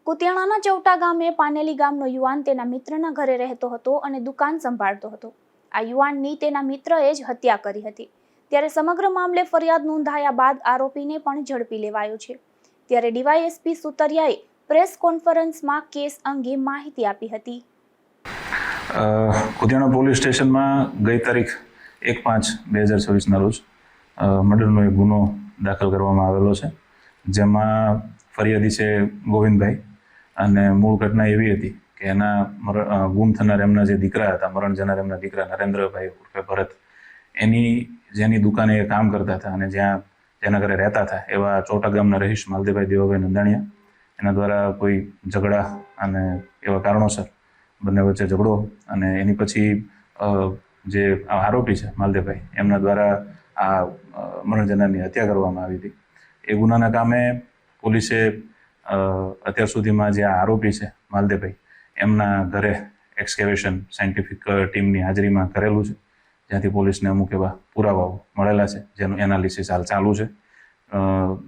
કુતિયાણાના ચૌટા ગામે પાનેલી ગામનો યુવાન તેના મિત્રના ઘરે રહેતો હતો અને દુકાન સંભાળતો હતો। આ યુવાનની તેના મિત્રએ જ હત્યા કરી હતી। ત્યારે સમગ્ર મામલે ફરિયાદ નોંધાયા બાદ આરોપીને પણ ઝડપી લેવાયો છે। ત્યારે ડીવાયએસપી સુતરિયાએ પ્રેસ કોન્ફરન્સમાં કેસ અંગે માહિતી આપી હતી। કુતિયાણા પોલીસ સ્ટેશનમાં ગઈ તારીખ 1/5/2026ના રોજ મર્ડરનો એક ગુનો દાખલ કરવામાં આવેલો છે, જેમાં ફરિયાદી છે ગોવિંદભાઈ અને મૂળ ઘટના એવી હતી કે એના ગુમ થનાર એમના જે દીકરા હતા, મરણ જનાર એમના દીકરા નરેન્દ્રભાઈ ઉર્ફે ભરત, જેની દુકાને એ કામ કરતા હતા અને જેના ઘરે રહેતા હતા એવા ચોટા ગામના રહીશ માલદેભાઈ દેવાભાઈ નંદાણીયા, એના દ્વારા કોઈ ઝઘડા અને એવા કારણોસર બંને વચ્ચે ઝઘડો અને એની પછી જે આરોપી છે માલદેભાઈ એમના દ્વારા આ મરણ જનારની હત્યા કરવામાં આવી હતી। એ ગુનાના કામે પોલીસે અત્યાર સુધીમાં જે આરોપી છે માલદેભાઈ એમના ઘરે એક્સકેવેશન સાયન્ટિફિક ટીમની હાજરીમાં કરેલું છે, જ્યાંથી પોલીસને અમુક એવા પુરાવાઓ મળેલા છે, જેનું એનાલિસિસ હાલ ચાલુ છે।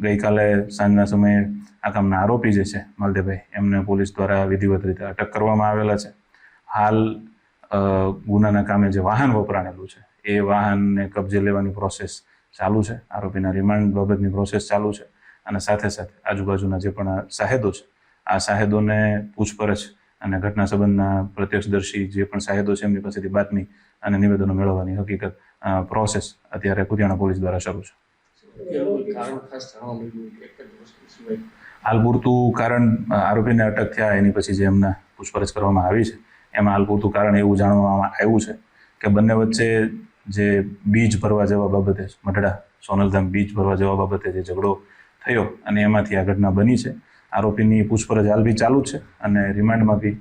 ગઈકાલે સાંજના સમયે આ કામના આરોપી જે છે માલદેભાઈ એમને પોલીસ દ્વારા વિધિવત રીતે અટક કરવામાં આવેલા છે। હાલ ગુનાના કામે જે વાહન વપરાણેલું છે એ વાહનને કબજે લેવાની પ્રોસેસ ચાલુ છે, આરોપીના રિમાન્ડ બાબતની પ્રોસેસ ચાલુ છે અને સાથે સાથે આજુબાજુના જે પણ સાહેદો છે આ સાહેદોને પૂછપરછ અને ઘટના સંબંધના પ્રત્યક્ષદર્શી જે પણ સાહેદો છે એમની પાસેથી બાતમી અને નિવેદનો મેળવવાની હકીકત પ્રોસેસ અત્યારે કુતિયાણા પોલીસ દ્વારા શરૂ છે। હાલ પૂરતું કારણ આરોપીને અટક થયા એની પછી જે એમના પૂછપરછ કરવામાં આવી છે એમાં હાલ પૂરતું કારણ એવું જાણવામાં આવ્યું છે કે બંને વચ્ચે જે બીજ ભરવા જવા બાબતે મઢડા સોનલધામ બીજ ભરવા જવા બાબતે જે ઝઘડો થયો અને એમાંથી આ ઘટના બની છે। આરોપીની પૂછપરછ હાલ બી ચાલુ જ છે અને રિમાન્ડમાં બી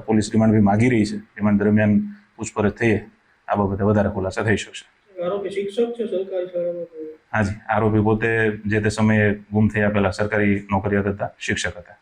પોલીસ રિમાન્ડ બી માગી રહી છે। રિમાન્ડ દરમિયાન પૂછપરછ થઈએ આ બાબતે વધારે ખુલાસા થઈ શકશે। આરોપી શિક્ષક છે સરકારી શાળામાં? હાજી, આરોપી પોતે જે તે સમયે ગુમ થયા પહેલા સરકારી નોકરિયાત હતા, શિક્ષક હતા।